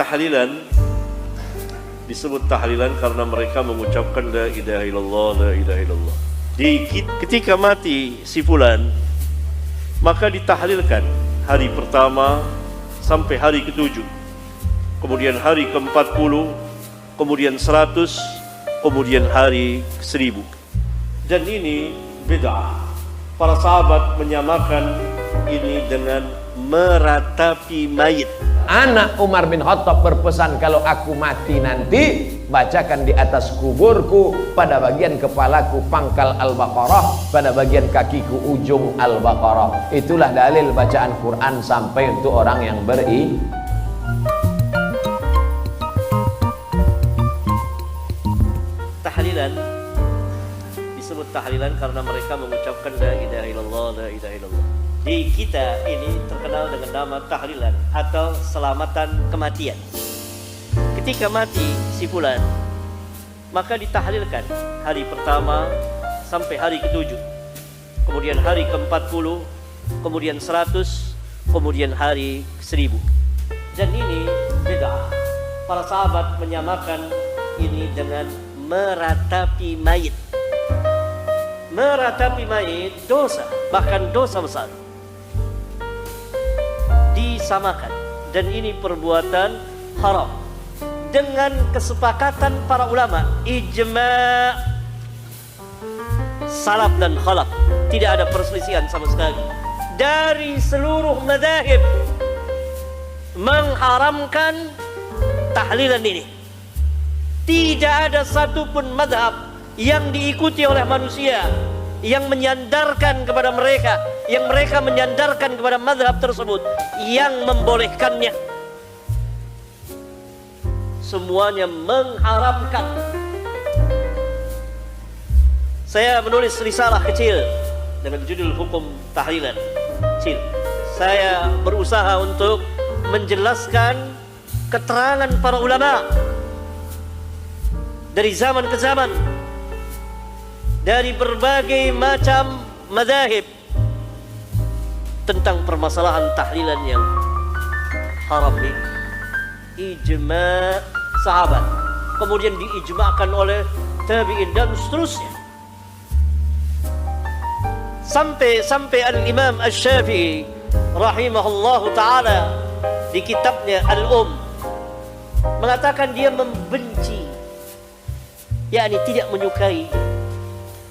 Tahlilan disebut tahlilan karena mereka mengucapkan la ilaha illallah, la ilaha illallah. Ketika mati si fulan, maka ditahlilkan hari pertama sampai hari ke-7, kemudian hari ke-40, kemudian 100, kemudian hari ke-1000. Dan ini bid'ah. Para sahabat menyamakan ini dengan meratapi mayit. Anak Umar bin Khattab berpesan, kalau aku mati nanti, bacakan di atas kuburku, pada bagian kepalaku pangkal Al-Baqarah, pada bagian kakiku ujung Al-Baqarah. Itulah dalil bacaan Quran sampai untuk orang yang Tahlilan disebut tahlilan karena mereka mengucapkan la ilaha illallah, la ilaha illallah. Di kita ini terkenal dengan nama tahlilan atau selamatan kematian. Ketika mati si fulan, maka ditahlilkan hari pertama sampai hari ke-7, kemudian hari ke-40, kemudian 100, kemudian hari ke-1000. Dan ini bid'ah. Para sahabat menyamakan ini dengan meratapi mayit. Meratapi mayit dosa, bahkan dosa besar, disamakan, dan ini perbuatan haram dengan kesepakatan para ulama, ijma' salaf dan khalaf. Tidak ada perselisihan sama sekali dari seluruh mazhab mengharamkan tahlilan ini. Tidak ada satupun mazhab yang diikuti oleh manusia yang menyandarkan kepada mereka, yang mereka menyandarkan kepada mazhab tersebut, yang membolehkannya. Semuanya mengharamkan. Saya menulis risalah kecil dengan judul Hukum Tahlilan. Kecil. Saya berusaha untuk menjelaskan keterangan para ulama dari zaman ke zaman, dari berbagai macam mazahib, tentang permasalahan tahlilan yang haram ini. Ijma' sahabat, kemudian diijma'kan oleh tabi'in dan seterusnya, sampai al-Imam Asy-Syafi'i rahimahullahu ta'ala di kitabnya mengatakan dia membenci, yakni tidak menyukai,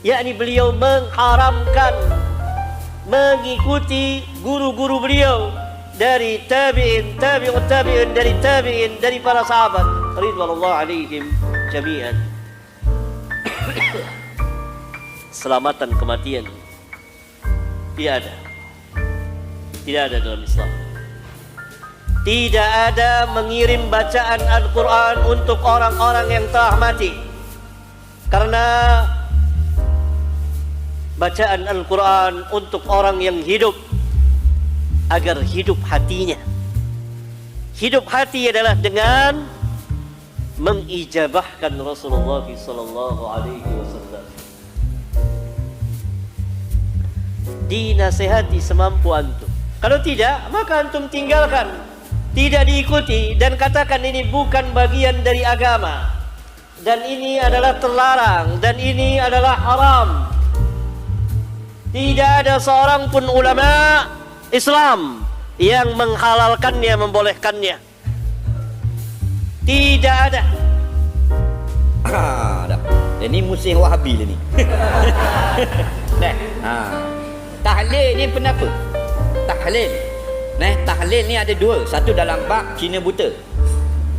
yakni beliau mengharamkan mengikuti guru-guru beliau dari tabi'in, tabi'ut tabi'in, dari tabi'in, dari para sahabat ridwanullah alaihim jami'an. Selamatan kematian tidak ada dalam Islam. Tidak ada mengirim bacaan Al-Quran untuk orang-orang yang telah mati, karena bacaan Al-Quran untuk orang yang hidup, agar hidup hatinya. Hidup hati adalah dengan mengijabahkan Rasulullah sallallahu alaihi wasallam. Dinasihati semampu antum. Kalau tidak, maka antum tinggalkan, tidak diikuti, dan katakan ini bukan bagian dari agama, dan ini adalah terlarang, dan ini adalah haram. Tidak ada seorang pun ulama Islam yang menghalalkannya, membolehkannya. Tidak ada. Ini musim Wahabi ni. Tahlil ni kenapa? Tahlil ni ada dua. Satu dalam bab Cina buta,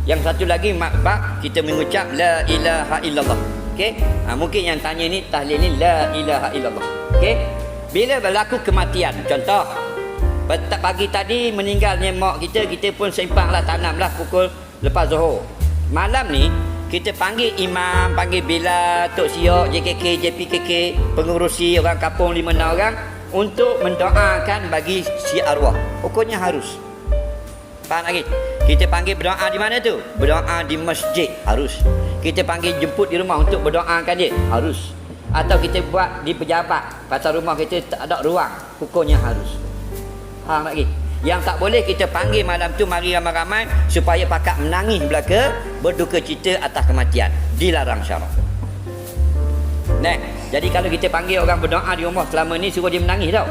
yang satu lagi bab kita mengucap la ilaha illallah. Okey? Mungkin yang tanya ni tahlil ni la ilaha illallah. Okey? Bila berlaku kematian, contoh pagi tadi meninggalnya mak kita, kita pun sempanglah tanamlah pukul lepas Zuhur. Malam ni kita panggil imam, panggil bila, Tok Siok, JKK, JPKK, pengurusi orang kampung 5-6 orang untuk mendoakan bagi si arwah. Hukumnya harus. Faham lagi? Kita panggil berdoa di mana tu? Berdoa di masjid, harus. Kita panggil jemput di rumah untuk berdoakan dia, harus. Atau kita buat di pejabat, pasal rumah kita tak ada ruang, hukumnya harus. Faham lagi? Yang tak boleh kita panggil malam tu mari ramai-ramai supaya pakak menangis belaka, berduka cita atas kematian. Dilarang syarak. Nah, jadi kalau kita panggil orang berdoa di rumah selama ni, suruh dia menangis tau.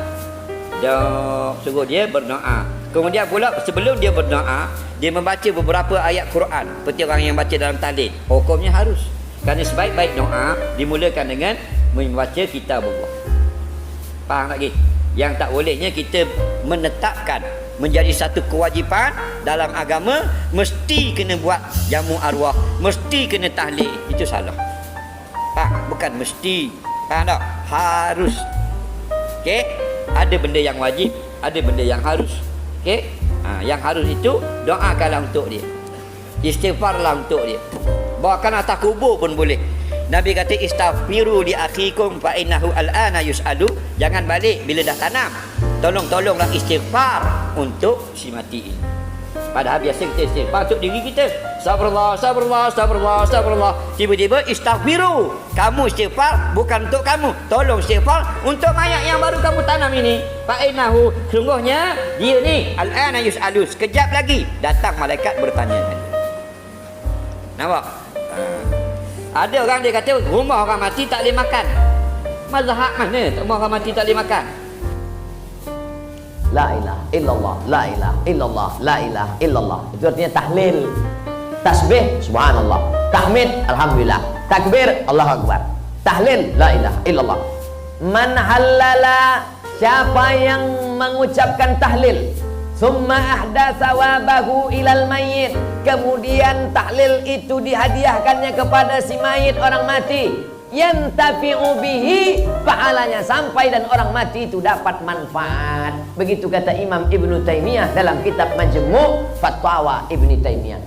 Suruh dia berdoa. Kemudian pula sebelum dia berdoa, dia membaca beberapa ayat Quran seperti orang yang baca dalam tahlil. Hukumnya harus. Kerana sebaik-baik doa dimulakan dengan membaca kitabullah. Faham lagi? Yang tak bolehnya kita menetapkan menjadi satu kewajipan dalam agama, mesti kena buat jamu arwah, mesti kena tahlil. Itu salah. Bukan mesti. Faham tak? Harus. Okey? Ada benda yang wajib, ada benda yang harus. Okey? Yang harus itu doakanlah untuk dia. Istighfarlah untuk dia. Bawakan atas kubur pun boleh. Nabi kata istaghfiru li akhikum fa innahu al'ana yus'alu. Jangan balik bila dah tanam. Tolonglah istighfar untuk si mati ini. Padahal biasa kita istighfar untuk diri kita. Astagfirullah. Tiba-tiba istaghfiru. Kamu istighfar bukan untuk kamu. Tolong istighfar untuk mayat yang baru kamu tanam ini. Fa innahu, sungguhnya dia ni al'ana yus'alu. Sekejap lagi datang malaikat bertanya. Nampak? Ada orang dia kata rumah orang mati tak boleh makan. Mazhab mana rumah orang mati tak boleh makan? La ilaha illallah, la ilaha illallah, la ilaha illallah. Itu artinya tahlil. Tasbih subhanallah, tahmid alhamdulillah, takbir Allahu akbar. Tahlil la ilaha illallah. Man halala, siapa yang mengucapkan tahlil, summa ahdatsa wabahu ilal mayyit, kemudian tahlil itu dihadiahkannya kepada si mayit orang mati, yantafi'u bihi, pahalanya sampai dan orang mati itu dapat manfaat. Begitu kata Imam Ibnu Taimiyah dalam kitab Majmu' Fatwa Ibnu Taimiyah.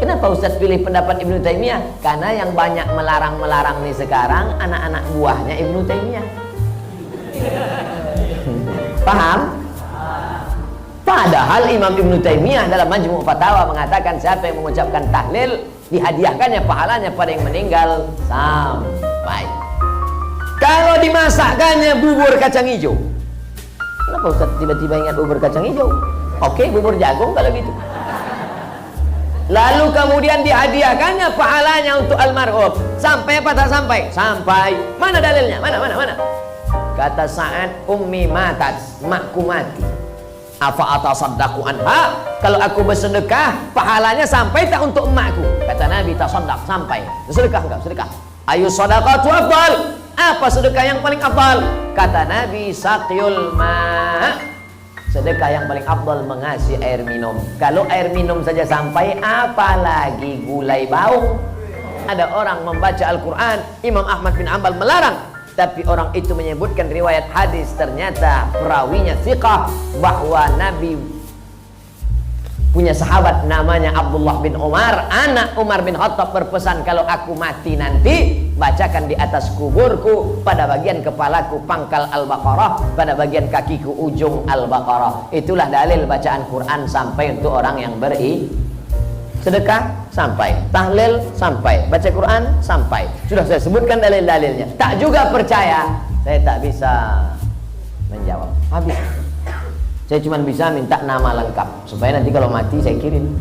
Kenapa Ustaz pilih pendapat Ibnu Taimiyah? Karena yang banyak melarang-melarang nih sekarang anak-anak buahnya Ibnu Taimiyah. Paham? Padahal Imam Ibnu Taimiyah dalam Majmu' Fatawa mengatakan siapa yang mengucapkan tahlil dihadiahkannya pahalanya pada yang meninggal sampai. Kalau dimasakkannya bubur kacang hijau, kenapa Ustaz tiba-tiba ingat bubur kacang hijau? Oke, bubur jagung kalau gitu. Lalu kemudian dihadiahkannya pahalanya untuk almarhum. Sampai apa tak sampai? Sampai. Mana dalilnya? Mana? Kata Sa'ad, ummi matat, makku mati. Afa atasaddaqu anha, kalau aku bersedekah pahalanya sampai tak untuk emakku? Kata Nabi, tasaddaq, sampai. Sedekah enggak? Sedekah. Ayu shadaqatu afdal, apa sedekah yang paling afdal? Kata Nabi, saqyul ma', sedekah yang paling afdal mengasih air minum. Kalau air minum saja sampai, apalagi gulai bau. Ada orang membaca Al-Quran, Imam Ahmad bin Hanbal melarang, tapi orang itu menyebutkan riwayat hadis, ternyata perawinya thiqah, bahwa Nabi punya sahabat namanya Abdullah bin Umar. Anak Umar bin Khattab berpesan, kalau aku mati nanti, bacakan di atas kuburku, pada bagian kepalaku pangkal Al-Baqarah, pada bagian kakiku ujung Al-Baqarah. Itulah dalil bacaan Quran sampai untuk orang yang sedekah sampai, tahlil sampai, baca Quran sampai. Sudah saya sebutkan dalil-dalilnya. Tak juga percaya, saya tak bisa menjawab. Habis. Saya cuma bisa minta nama lengkap supaya nanti kalau mati saya kirim.